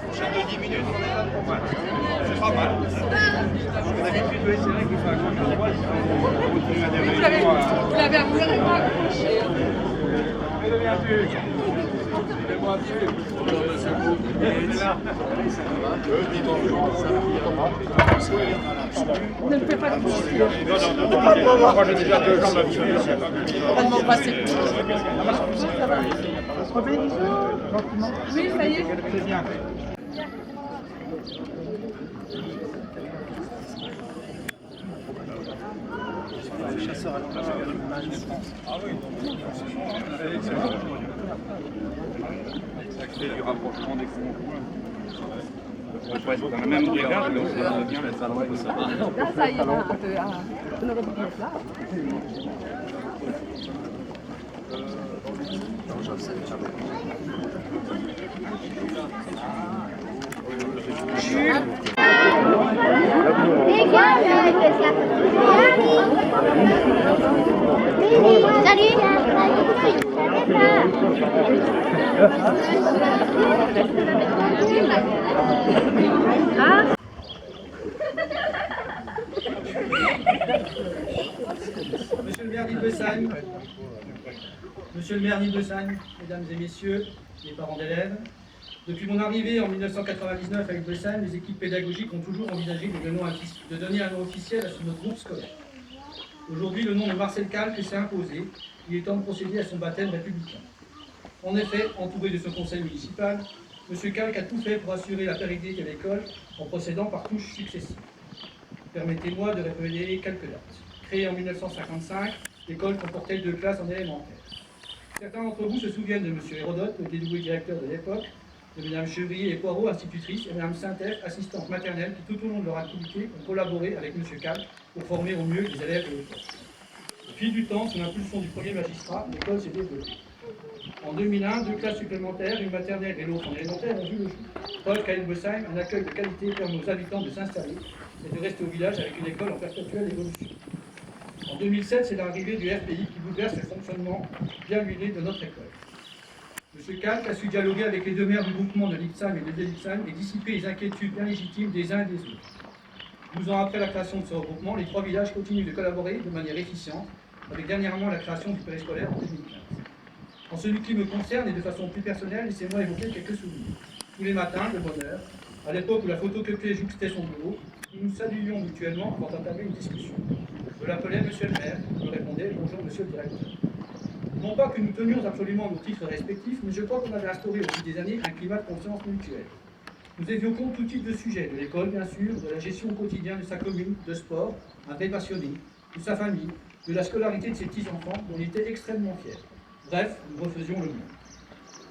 Prochaine de 10 minutes, on est là pour moi. C'est pas mal. D'habitude, oui, c'est vrai qu'il faut accrocher le voile. On continue à dérouler. Vous l'avez accroché. Ne me fais pas de soucis. Non, moi j'ai déjà 2 jambes abîmées. On va passer. Oui, ça y est. C'est bien. Chasseur à ah oui, ça crée du rapprochement des conjoints. On pourrait être dans la même brigade, mais on se bien la salle. Là, ça y est, là, on aurait dû mettre là. Monsieur le maire d'Ilbesheim, Monsieur le maire d'Ilbesheim, mesdames et messieurs, les parents d'élèves, depuis mon arrivée en 1999 à Ilbesheim, les équipes pédagogiques ont toujours envisagé de donner un nom officiel à notre groupe scolaire. Aujourd'hui, le nom de Marcel Calque s'est imposé. Il est temps de procéder à son baptême républicain. En effet, entouré de son conseil municipal, M. Calque a tout fait pour assurer la pérennité de l'école en procédant par touches successives. Permettez-moi de révéler quelques dates. Créée en 1955, l'école comportait 2 classes en élémentaire. Certains d'entre vous se souviennent de M. Hérodote, le dédoué directeur de l'époque, de Mme Chevrier et Poirot, institutrice, et Mme Saint-F, assistante maternelle, qui tout au long de leur activité ont collaboré avec M. Calque pour former au mieux les élèves de l'école. Au fil du temps, sous l'impulsion du premier magistrat, l'école s'est développée. En 2001, 2 classes supplémentaires, une maternelle et l'autre en élémentaire, ont vu le jour. Preuve qu'à Ilbesheim, un accueil de qualité permet aux habitants de s'installer et de rester au village avec une école en perpétuelle évolution. En 2007, c'est l'arrivée du RPI qui bouleverse le fonctionnement bien huilé de notre école. M. Calque a su dialoguer avec les 2 maires du groupement de Lixheim et de Delixheim et dissiper les inquiétudes bien légitimes des uns et des autres. 12 ans après la création de ce regroupement, les 3 villages continuent de collaborer de manière efficiente, avec dernièrement la création du périscolaire en 2015. En ce qui me concerne et de façon plus personnelle, laissez-moi évoquer quelques souvenirs. Tous les matins, de bonne heure, à l'époque où la photocopieuse jouxtait son bureau, nous nous saluions mutuellement avant d'entamer une discussion. Je l'appelais Monsieur le maire, il me répondait Bonjour Monsieur le directeur. Non pas que nous tenions absolument nos titres respectifs, mais je crois qu'on avait instauré au fil des années un climat de confiance mutuelle. Nous évoquons tout type de sujets, de l'école bien sûr, de la gestion au quotidien de sa commune, de sport, un vrai passionné, de sa famille, de la scolarité de ses petits-enfants, dont il était extrêmement fier. Bref, nous refaisions le monde.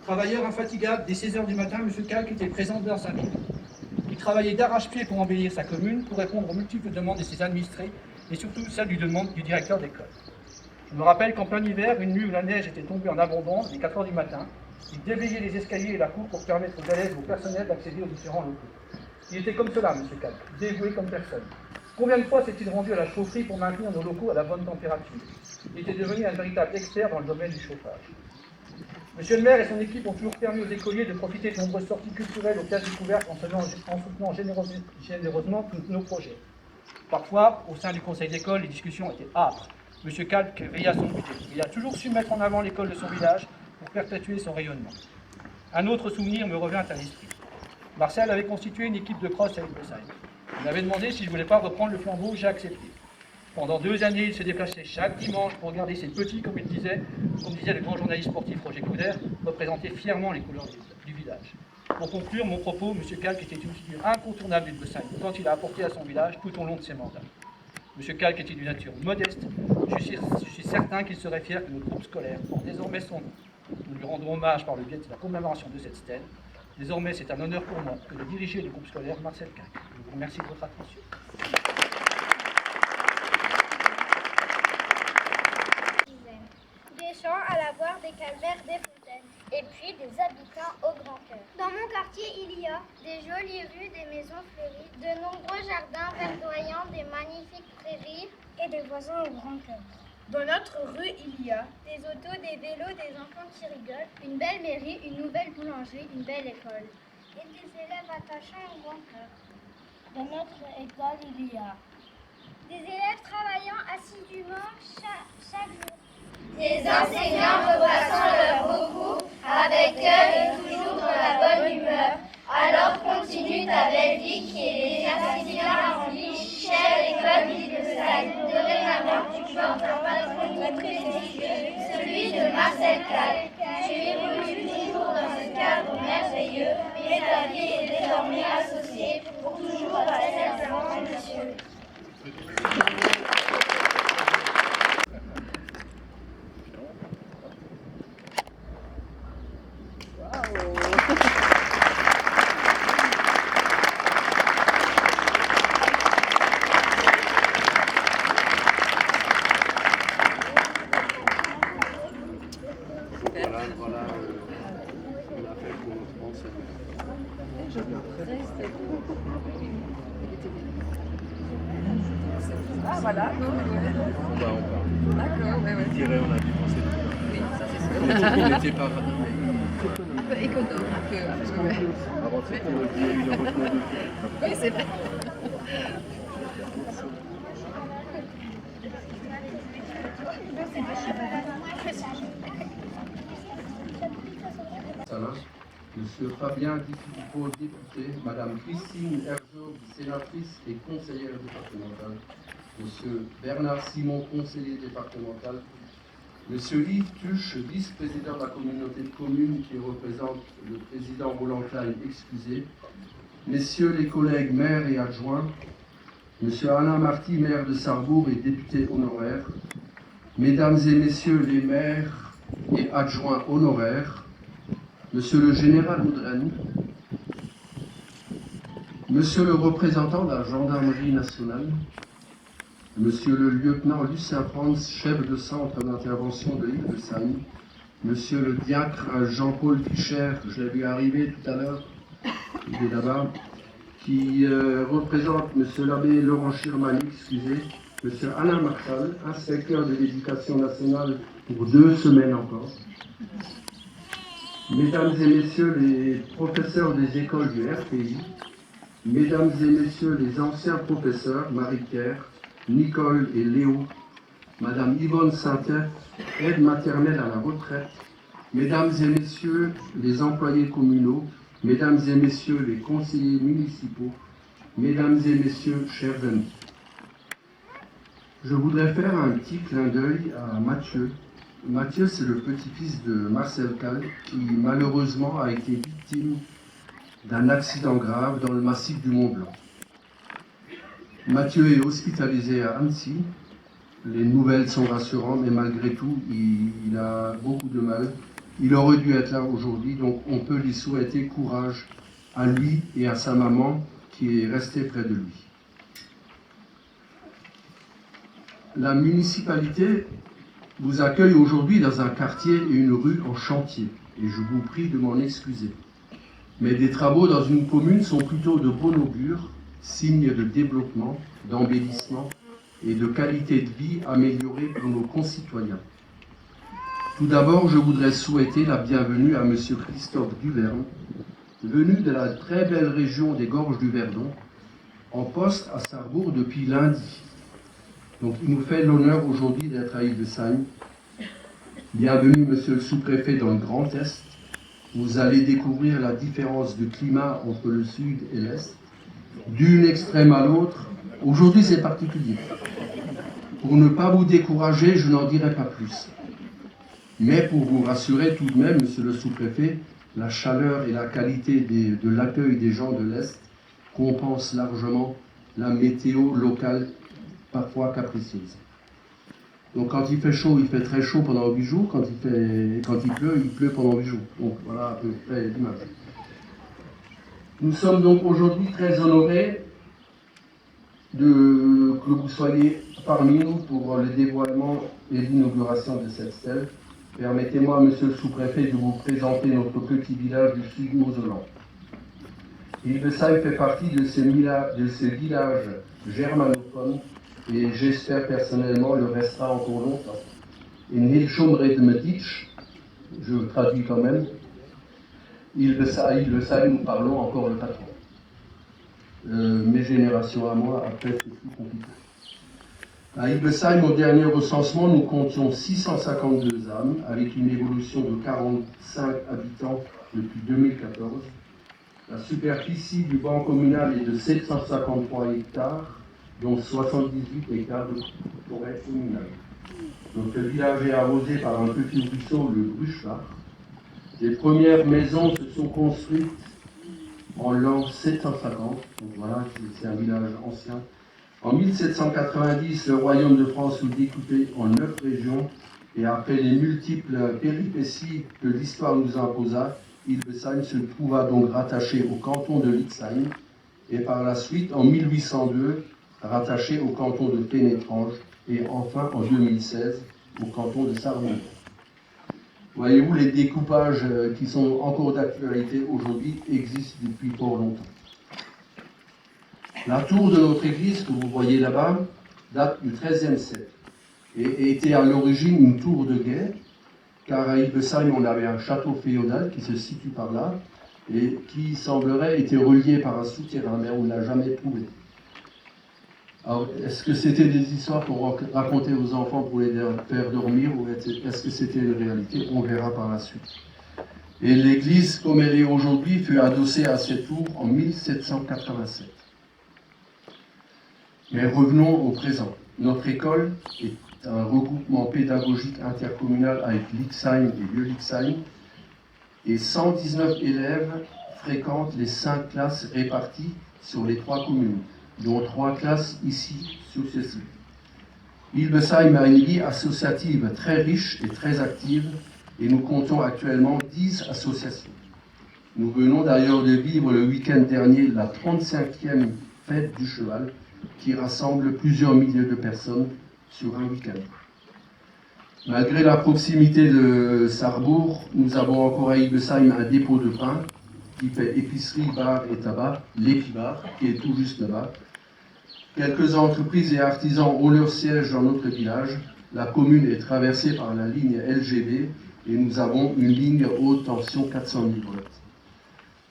Travailleur infatigable, dès 16 h du matin, M. Calque était présent dans sa ville. Il travaillait d'arrache-pied pour embellir sa commune, pour répondre aux multiples demandes de ses administrés, et surtout celles du directeur d'école. Je me rappelle qu'en plein hiver, une nuit où la neige était tombée en abondance, dès 4 h du matin, il déveillait les escaliers et la cour pour permettre aux élèves et au personnel d'accéder aux différents locaux. Il était comme cela, M. Calque, dévoué comme personne. Combien de fois s'est-il rendu à la chaufferie pour maintenir nos locaux à la bonne température? Il était devenu un véritable expert dans le domaine du chauffage. Monsieur le maire et son équipe ont toujours permis aux écoliers de profiter de nombreuses sorties culturelles aux classes découvertes en soutenant généreusement tous nos projets. Parfois, au sein du conseil d'école, les discussions étaient âpres. Monsieur Calque veillait à son budget. Il a toujours su mettre en avant l'école de son village pour perpétuer son rayonnement. Un autre souvenir me revient à l'esprit. Marcel avait constitué une équipe de cross à Ilbesheim. Il m'avait demandé si je ne voulais pas reprendre le flambeau, j'ai accepté. Pendant 2 années, il se déplaçait chaque dimanche pour regarder ses petits, comme disait le grand journaliste sportif Roger Coudert, représenter fièrement les couleurs du village. Pour conclure mon propos, M. Calque était une figure incontournable d'Ilbesheim, tant il a apporté à son village tout au long de ses mandats. M. Calque était d'une nature modeste. Je suis certain qu'il serait fier que notre groupe scolaire porte désormais son nom. Nous lui rendons hommage par le biais de la commémoration de cette stèle. Désormais, c'est un honneur pour moi que de diriger le groupe scolaire Marcel Calque. Je vous remercie de votre attention. Des chants à et calvaire des fontaines. Et puis des habitants au grand cœur. Dans mon quartier, il y a des jolies rues, des maisons fleuries, de nombreux jardins verdoyants, des magnifiques prairies et des voisins au grand cœur. Dans notre rue, il y a des autos, des vélos, des enfants qui rigolent, une belle mairie, une nouvelle boulangerie, une belle école. Et des élèves attachants au grand cœur. Dans notre école, il y a des élèves travaillant assidûment chaque jour. Des enseignants repassant leur beaucoup, avec eux et toujours dans la bonne humeur. Alors continue ta belle vie qui est déjà si bien remplie, chère école d'Île-de-Salle. Dorénavant, tu portes un patronyme prestigieux, celui de Marcel Cal. Tu évolues toujours dans ce cadre merveilleux, mais ta vie est désormais associée pour toujours à celle d'un grand monsieur. Voilà ce qu'on a fait pour notre France. Ah voilà, non, On part. d'accord, ouais, ouais. Je dirais, on a dépensé tout. Oui, ça c'est sûr. Il n'était pas Un peu économe, un peu. Ouais. avant de sortir le billet, il a retrouvé. Oui, c'est vrai. Monsieur Fabien Di-Filippo, député, Madame Christine Herzog, sénatrice et conseillère départementale, Monsieur Bernard Simon, conseiller départemental, Monsieur Yves Tuche, vice-président de la communauté de communes qui représente le président Roland Klein, excusé, Messieurs les collègues maires et adjoints, Monsieur Alain Marty, maire de Sarrebourg et député honoraire, Mesdames et Messieurs les maires et adjoints honoraires, Monsieur le général Audren, Monsieur le représentant de la gendarmerie nationale, Monsieur le lieutenant Lucien Franz, chef de centre d'intervention de Hildesheim, Monsieur le diacre Jean-Paul Fischer, je l'ai vu arriver tout à l'heure, il est là-bas, qui représente Monsieur l'abbé Laurent Schirman, excusez, Monsieur Alain Marchal, inspecteur de l'éducation nationale pour 2 semaines encore. Mesdames et Messieurs les professeurs des écoles du RPI, Mesdames et Messieurs les anciens professeurs, Marie-Pierre, Nicole et Léo, Madame Yvonne Saintet, aide maternelle à la retraite, Mesdames et Messieurs les employés communaux, Mesdames et Messieurs les conseillers municipaux, Mesdames et Messieurs, chers amis. Je voudrais faire un petit clin d'œil à Mathieu. Mathieu, c'est le petit-fils de Marcel Cal, qui malheureusement a été victime d'un accident grave dans le massif du Mont-Blanc. Mathieu est hospitalisé à Annecy. Les nouvelles sont rassurantes, mais malgré tout, il a beaucoup de mal. Il aurait dû être là aujourd'hui, donc on peut lui souhaiter courage à lui et à sa maman qui est restée près de lui. La municipalité vous accueille aujourd'hui dans un quartier et une rue en chantier, et je vous prie de m'en excuser. Mais des travaux dans une commune sont plutôt de bon augure, signe de développement, d'embellissement et de qualité de vie améliorée pour nos concitoyens. Tout d'abord, je voudrais souhaiter la bienvenue à M. Christophe Duverne, venu de la très belle région des Gorges du Verdon, en poste à Sarrebourg depuis lundi. Donc il nous fait l'honneur aujourd'hui d'être à Hildesheim. Bienvenue, monsieur le sous-préfet, dans le Grand Est. Vous allez découvrir la différence de climat entre le sud et l'est. D'une extrême à l'autre, aujourd'hui c'est particulier. Pour ne pas vous décourager, je n'en dirai pas plus. Mais pour vous rassurer tout de même, monsieur le sous-préfet, la chaleur et la qualité de l'accueil des gens de l'Est compensent largement la météo locale parfois capricieuse. Donc quand il fait chaud, il fait très chaud pendant 8 jours, quand il pleut pendant 8 jours. Donc voilà à peu près l'image. Nous sommes donc aujourd'hui très honorés que vous soyez parmi nous pour le dévoilement et l'inauguration de cette stèle. Permettez-moi, monsieur le sous-préfet, de vous présenter notre petit village du Sud-Mosellan. Hildesheim fait partie de ces villages germanophones et j'espère personnellement le restera encore longtemps. In Hilschum Redmeditsch, je traduis quand même, Hildesheim, nous parlons encore le patron. Mes générations à moi, après c'est plus compliqué. À Hildesheim, au dernier recensement, nous comptions 652 âmes, avec une évolution de 45 habitants depuis 2014. La superficie du banc communal est de 753 hectares, dont 78 hectares de forêt communale. Notre village est arrosé par un petit ruisseau, le Bruchbach. Les premières maisons se sont construites en l'an 750, donc voilà, c'est un village ancien. En 1790, le royaume de France fut découpé en 9 régions, et après les multiples péripéties que l'histoire nous imposa, Hildesheim se trouva donc rattaché au canton de Lixheim, et par la suite, en 1802, rattaché au canton de Pénétrange, et enfin, en 2016, au canton de Sarreguemines. Voyez-vous, les découpages qui sont encore d'actualité aujourd'hui existent depuis fort longtemps. La tour de notre église, que vous voyez là-bas, date du XIIIe siècle et était à l'origine une tour de guet, car à Hildesheim, on avait un château féodal qui se situe par là et qui semblerait était relié par un souterrain, mais on ne l'a jamais trouvé. Alors, est-ce que c'était des histoires pour raconter aux enfants pour les faire dormir, ou est-ce que c'était une réalité? On verra par la suite. Et l'église, comme elle est aujourd'hui, fut adossée à cette tour en 1787. Mais revenons au présent. Notre école est un regroupement pédagogique intercommunal avec Lixheim et Vieux-Lixheim, et 119 élèves fréquentent les 5 classes réparties sur les 3 communes, dont 3 classes ici sur ce site. Hildesheim a une vie associative très riche et très active, et nous comptons actuellement 10 associations. Nous venons d'ailleurs de vivre le week-end dernier la 35e fête du cheval, qui rassemble plusieurs milliers de personnes sur un week-end. Malgré la proximité de Sarrebourg, nous avons encore à Hildesheim un dépôt de pain qui fait épicerie, bar et tabac, l'Épibar, qui est tout juste là-bas. Quelques entreprises et artisans ont leur siège dans notre village. La commune est traversée par la ligne LGV et nous avons une ligne haute tension 400 000 volts.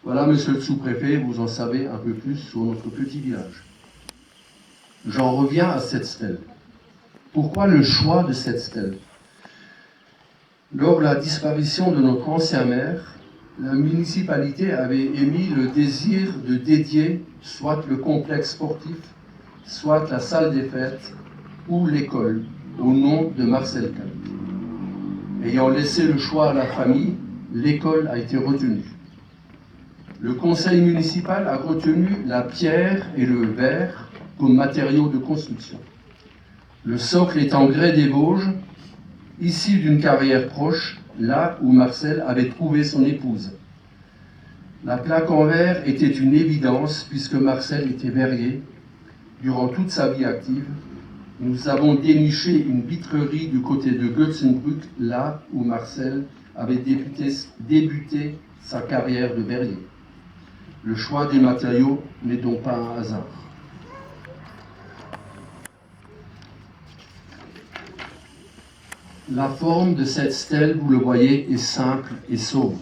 Voilà, monsieur le sous-préfet, vous en savez un peu plus sur notre petit village. J'en reviens à cette stèle. Pourquoi le choix de cette stèle? Lors de la disparition de notre ancien maire, la municipalité avait émis le désir de dédier soit le complexe sportif, soit la salle des fêtes ou l'école au nom de Marcel Kalt. Ayant laissé le choix à la famille, l'école a été retenue. Le conseil municipal a retenu la pierre et le verre comme matériaux de construction. Le socle est en grès des Vosges, issu d'une carrière proche, là où Marcel avait trouvé son épouse. La plaque en verre était une évidence puisque Marcel était verrier. Durant toute sa vie active, nous avons déniché une vitrerie du côté de Götzenbrück, là où Marcel avait débuté sa carrière de verrier. Le choix des matériaux n'est donc pas un hasard. La forme de cette stèle, vous le voyez, est simple et sobre.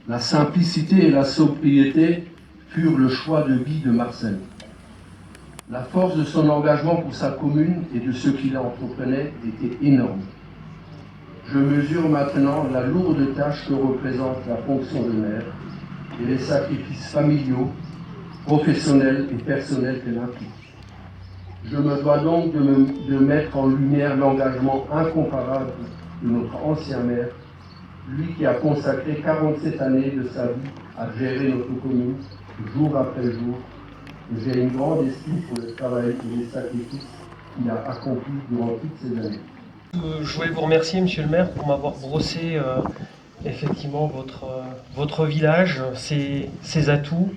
La simplicité et la sobriété furent le choix de vie de Marcel. La force de son engagement pour sa commune et de ce qu'il entreprenait était énorme. Je mesure maintenant la lourde tâche que représente la fonction de maire et les sacrifices familiaux, professionnels et personnels qu'elle implique. Je me dois donc de mettre en lumière l'engagement incomparable de notre ancien maire, lui qui a consacré 47 années de sa vie à gérer notre commune, jour après jour. J'ai une grande estime pour le travail et les sacrifices qu'il a accomplis durant toutes ces années. Je voulais vous remercier, monsieur le maire, pour m'avoir brossé effectivement votre village, ses atouts,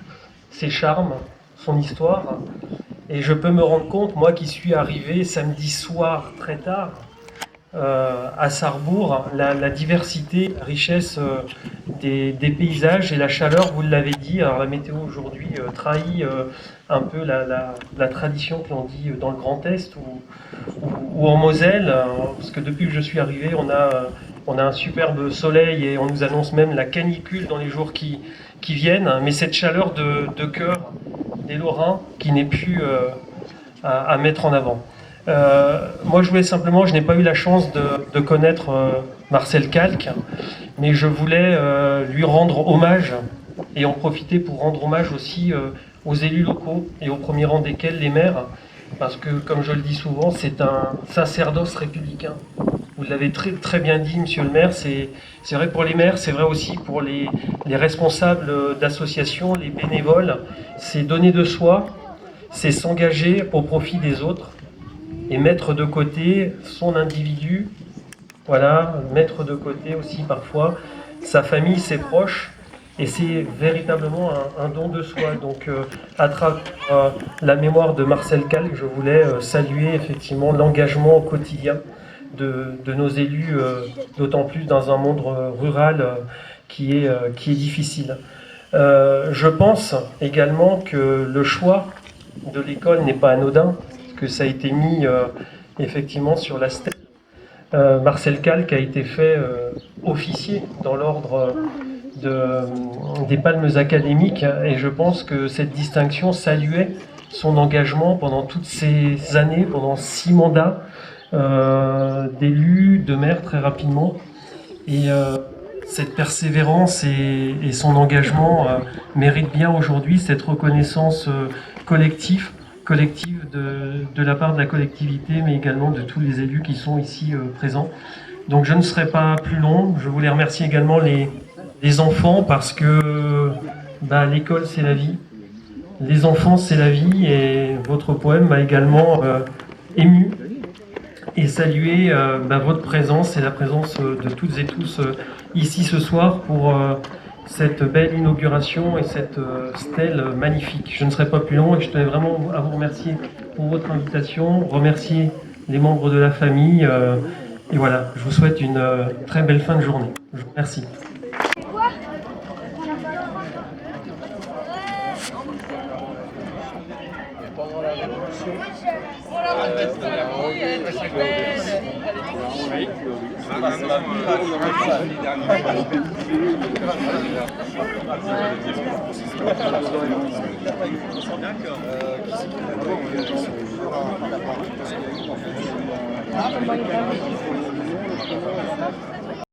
ses charmes, son histoire. Et je peux me rendre compte, moi qui suis arrivé samedi soir très tard, à Sarrebourg, la diversité, la richesse des paysages et la chaleur, vous l'avez dit. Alors la météo aujourd'hui trahit un peu la tradition que l'on dit dans le Grand Est ou en Moselle, parce que depuis que je suis arrivé, on a un superbe soleil et on nous annonce même la canicule dans les jours qui viennent, mais cette chaleur de cœur des Lorrains qui n'est plus à mettre en avant. Moi, je n'ai pas eu la chance de connaître Marcel Calque, mais je voulais lui rendre hommage et en profiter pour rendre hommage aussi aux élus locaux et au premier rang desquels les maires, parce que, comme je le dis souvent, c'est un sacerdoce républicain. Vous l'avez très bien dit, monsieur le maire, c'est vrai pour les maires, c'est vrai aussi pour les responsables d'associations, les bénévoles, c'est donner de soi, c'est s'engager au profit des autres, et mettre de côté son individu, voilà, mettre de côté aussi parfois sa famille, ses proches, et c'est véritablement un don de soi. Donc à travers la mémoire de Marcel Calque, je voulais saluer effectivement l'engagement au quotidien de nos élus, d'autant plus dans un monde rural qui est difficile. Je pense également que le choix de l'école n'est pas anodin, que ça a été mis effectivement sur la stèle. Marcel Calque a été fait officier dans l'ordre des palmes académiques et je pense que cette distinction saluait son engagement pendant toutes ces années, pendant 6 mandats d'élu, de maire très rapidement. Et cette persévérance et son engagement méritent bien aujourd'hui cette reconnaissance collective de la part de la collectivité, mais également de tous les élus qui sont ici présents. Donc je ne serai pas plus long. Je voulais remercier également les enfants parce que l'école c'est la vie. Les enfants c'est la vie et votre poème m'a également ému et saluer votre présence et la présence de toutes et tous ici ce soir pour cette belle inauguration et cette stèle magnifique. Je ne serai pas plus long et je tenais vraiment à vous remercier pour votre invitation, remercier les membres de la famille et voilà, je vous souhaite une très belle fin de journée. Je vous remercie. Pendant la Révolution. D'accord.